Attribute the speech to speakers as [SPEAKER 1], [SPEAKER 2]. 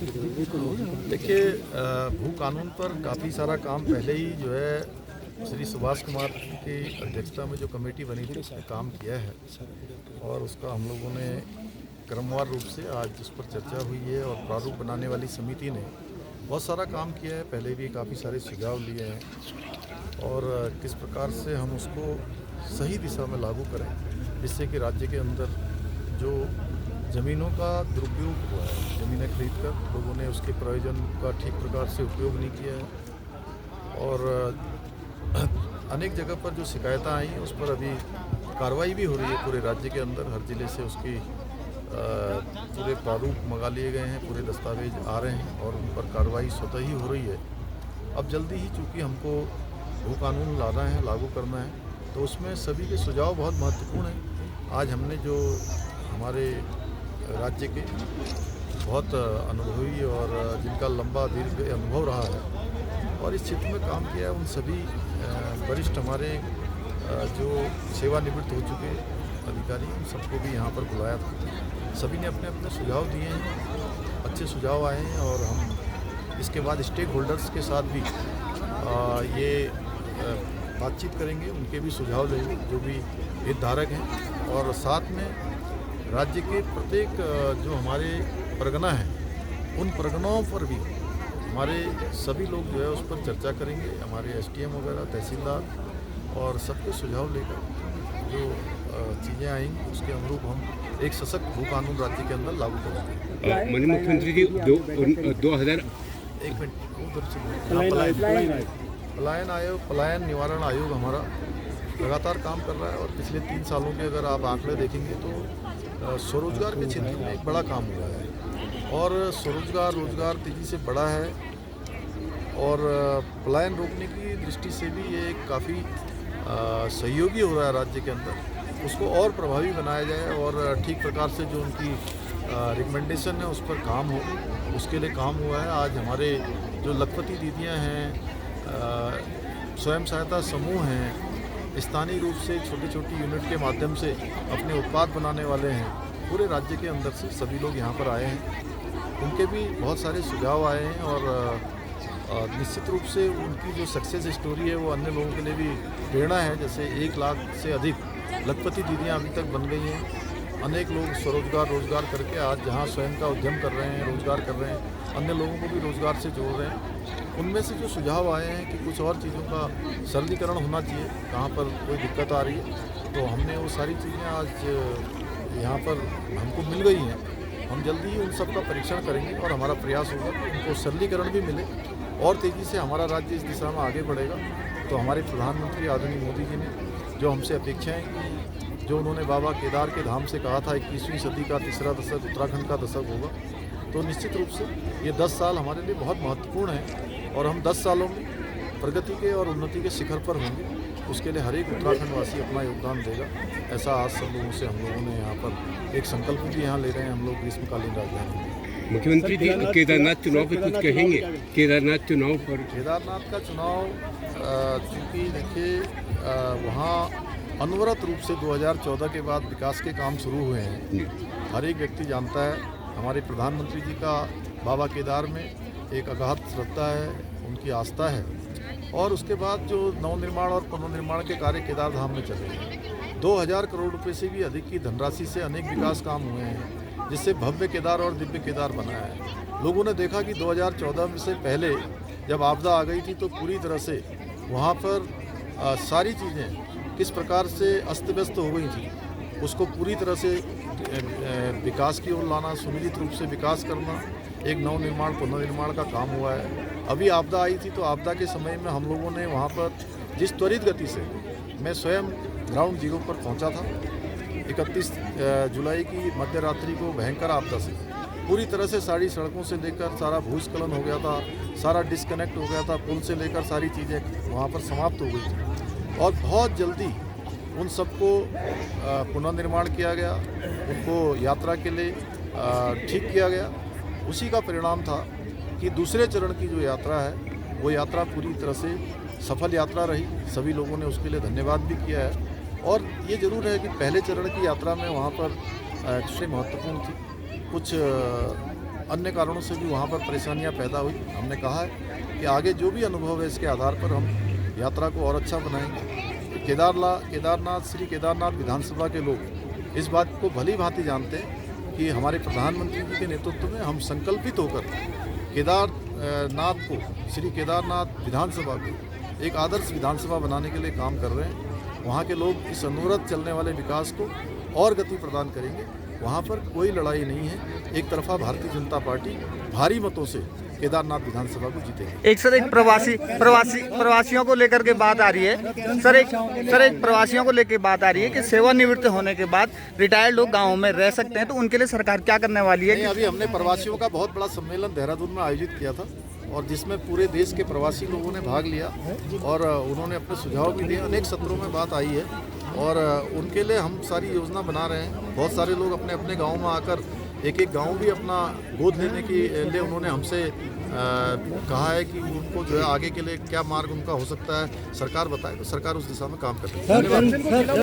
[SPEAKER 1] देखिए, भू कानून पर काफ़ी सारा काम पहले ही जो है श्री सुभाष कुमार की अध्यक्षता में जो कमेटी बनी थी उसने काम किया है और उसका हम लोगों ने क्रमवार रूप से आज उस पर चर्चा हुई है और प्रारूप बनाने वाली समिति ने बहुत सारा काम किया है। पहले भी काफ़ी सारे सुझाव लिए हैं और किस प्रकार से हम उसको सही दिशा में लागू करें जिससे कि राज्य के अंदर जो ज़मीनों का दुरुपयोग हुआ है, ज़मीनें खरीदकर लोगों ने उसके प्रयोजन का ठीक प्रकार से उपयोग नहीं किया है और अनेक जगह पर जो शिकायतें आई हैं उस पर अभी कार्रवाई भी हो रही है। पूरे राज्य के अंदर हर ज़िले से उसकी पूरे प्रारूप मंगा लिए गए हैं, पूरे दस्तावेज आ रहे हैं और उन पर कार्रवाई स्वतः ही हो रही है। अब जल्दी ही चूँकि हमको भू कानून लाना है, लागू करना है, तो उसमें सभी के सुझाव बहुत महत्वपूर्ण हैं। आज हमने जो हमारे राज्य के बहुत अनुभवी और जिनका लंबा दीर्घ अनुभव रहा है और इस क्षेत्र में काम किया है, उन सभी वरिष्ठ हमारे जो सेवानिवृत्त हो चुके अधिकारी उन सबको भी यहाँ पर बुलाया था। सभी ने अपने अपने सुझाव दिए हैं, अच्छे सुझाव आए हैं और हम इसके बाद स्टेक होल्डर्स के साथ भी ये बातचीत करेंगे, उनके भी सुझाव लेंगे जो भी हितधारक हैं और साथ में राज्य के प्रत्येक जो हमारे परगना हैं उन परगनाओं पर भी हमारे सभी लोग जो है उस पर चर्चा करेंगे। हमारे एसडीएम वगैरह, तहसीलदार और सबके सुझाव लेकर जो चीज़ें आएंगी उसके अनुरूप हम एक सशक्त भू कानून राज्य के अंदर लागू करेंगे।
[SPEAKER 2] माननीय मुख्यमंत्री जी 2000
[SPEAKER 1] एक मिनट पलायन निवारण आयोग हमारा लगातार काम कर रहा है और पिछले 3 सालों के अगर आप आंकड़े देखेंगे तो स्वरोजगार के क्षेत्र में एक बड़ा काम हुआ है और स्वरोजगार रोजगार तेज़ी से बढ़ा है और पलायन रोकने की दृष्टि से भी ये काफ़ी सहयोगी हो रहा है राज्य के अंदर। उसको और प्रभावी बनाया जाए और ठीक प्रकार से जो उनकी रिकमेंडेशन है उस पर काम हो, उसके लिए काम हुआ है। आज हमारे जो लखपति दीदियाँ हैं, स्वयं सहायता समूह हैं, स्थानीय रूप से छोटी छोटी यूनिट के माध्यम से अपने उत्पाद बनाने वाले हैं, पूरे राज्य के अंदर से सभी लोग यहाँ पर आए हैं। उनके भी बहुत सारे सुझाव आए हैं और निश्चित रूप से उनकी जो सक्सेस स्टोरी है वो अन्य लोगों के लिए भी प्रेरणा है। जैसे 1 लाख से अधिक लखपति दीदियाँ अभी तक बन गई हैं। अनेक लोग स्वरोजगार रोजगार करके आज जहाँ स्वयं का उद्यम कर रहे हैं, रोजगार कर रहे हैं, अन्य लोगों को भी रोजगार से जोड़ रहे हैं। उनमें से जो सुझाव आए हैं कि कुछ और चीज़ों का सरलीकरण होना चाहिए, कहाँ पर कोई दिक्कत आ रही है, तो हमने वो सारी चीज़ें आज यहाँ पर हमको मिल गई हैं। हम जल्दी ही उन सब का परीक्षण करेंगे और हमारा प्रयास होगा कि उनको सरलीकरण भी मिले और तेज़ी से हमारा राज्य इस दिशा में आगे बढ़ेगा। तो हमारे प्रधानमंत्री आदरणीय मोदी जी ने जो हमसे अपेक्षाएं की, जो उन्होंने बाबा केदार के धाम से कहा था 21वीं सदी का तीसरा दशक उत्तराखंड का दशक होगा, तो निश्चित रूप से ये 10 साल हमारे लिए बहुत महत्वपूर्ण है और हम 10 सालों में प्रगति के और उन्नति के शिखर पर होंगे। उसके लिए हर एक उत्तराखंडवासी अपना योगदान देगा, ऐसा आज सब लोगों से हम लोगों ने यहाँ पर एक संकल्प भी यहाँ ले रहे हैं हम लोग ग्रीष्मकालीन राजधानी में।
[SPEAKER 2] मुख्यमंत्री जी केदारनाथ चुनाव पर कुछ कहेंगे? केदारनाथ चुनाव पर,
[SPEAKER 1] केदारनाथ का चुनाव चूँकि देखिए वहाँ अनवरत रूप से 2014 के बाद विकास के काम शुरू हुए हैं। हर एक व्यक्ति जानता है हमारे प्रधानमंत्री जी का बाबा केदार में एक अगाध श्रद्धा है, उनकी आस्था है और उसके बाद जो नवनिर्माण और पुनर्निर्माण के कार्य केदार धाम में चले हैं। 2000 करोड़ रुपए से भी अधिक की धनराशि से अनेक विकास काम हुए हैं जिससे भव्य केदार और दिव्य केदार बना है। लोगों ने देखा कि 2014 से पहले जब आपदा आ गई थी तो पूरी तरह से वहाँ पर सारी चीज़ें किस प्रकार से अस्त व्यस्त हो गई थी, उसको पूरी तरह से विकास की ओर लाना, सुनिश्चित रूप से विकास करना, एक नवनिर्माण पुनर्निर्माण का काम हुआ है। अभी आपदा आई थी तो आपदा के समय में हम लोगों ने वहाँ पर जिस त्वरित गति से, मैं स्वयं ग्राउंड जीरो पर पहुँचा था 31 जुलाई की मध्य रात्रि को भयंकर आपदा से पूरी तरह से सारी सड़कों से लेकर सारा भूस्खलन हो गया था, सारा डिस्कनेक्ट हो गया था, पुल से लेकर सारी चीज़ें वहाँ पर समाप्त हो गई थी और बहुत जल्दी उन सबको पुनर्निर्माण किया गया, उनको यात्रा के लिए ठीक किया गया। उसी का परिणाम था कि दूसरे चरण की जो यात्रा है वो यात्रा पूरी तरह से सफल यात्रा रही। सभी लोगों ने उसके लिए धन्यवाद भी किया है और ये ज़रूर है कि पहले चरण की यात्रा में वहाँ पर महत्वपूर्ण थी, कुछ अन्य कारणों से भी वहाँ पर परेशानियाँ पैदा हुई। हमने कहा है कि आगे जो भी अनुभव है इसके आधार पर हम यात्रा को और अच्छा बनाएंगे। श्री केदारनाथ विधानसभा के लोग इस बात को भली भांति जानते हैं कि हमारे प्रधानमंत्री जी के नेतृत्व में हम संकल्पित होकर केदारनाथ को, श्री केदारनाथ विधानसभा को एक आदर्श विधानसभा बनाने के लिए काम कर रहे हैं। वहाँ के लोग इस अनवरत चलने वाले विकास को और गति प्रदान करेंगे। वहाँ पर कोई लड़ाई नहीं है। एक तरफा भारतीय जनता पार्टी भारी मतों से केदारनाथ विधानसभा को जीतेगी।
[SPEAKER 3] एक प्रवासियों को लेकर के बात आ रही है सर, एक प्रवासियों को लेकर बात आ रही है कि सेवानिवृत्त होने के बाद रिटायर्ड लोग गाँव में रह सकते हैं, तो उनके लिए सरकार क्या करने वाली है?
[SPEAKER 1] अभी हमने प्रवासियों का बहुत बड़ा सम्मेलन देहरादून में आयोजित किया था और जिसमें पूरे देश के प्रवासी लोगों ने भाग लिया और उन्होंने अपने सुझाव भी दिए। अनेक सत्रों में बात आई है और उनके लिए हम सारी योजना बना रहे हैं। बहुत सारे लोग अपने अपने गाँव में आकर एक गांव भी अपना गोद लेने के लिए उन्होंने हमसे कहा है कि उनको जो है आगे के लिए क्या मार्ग उनका हो सकता है सरकार बताए, तो सरकार उस दिशा में काम कर रही है। धन्यवाद।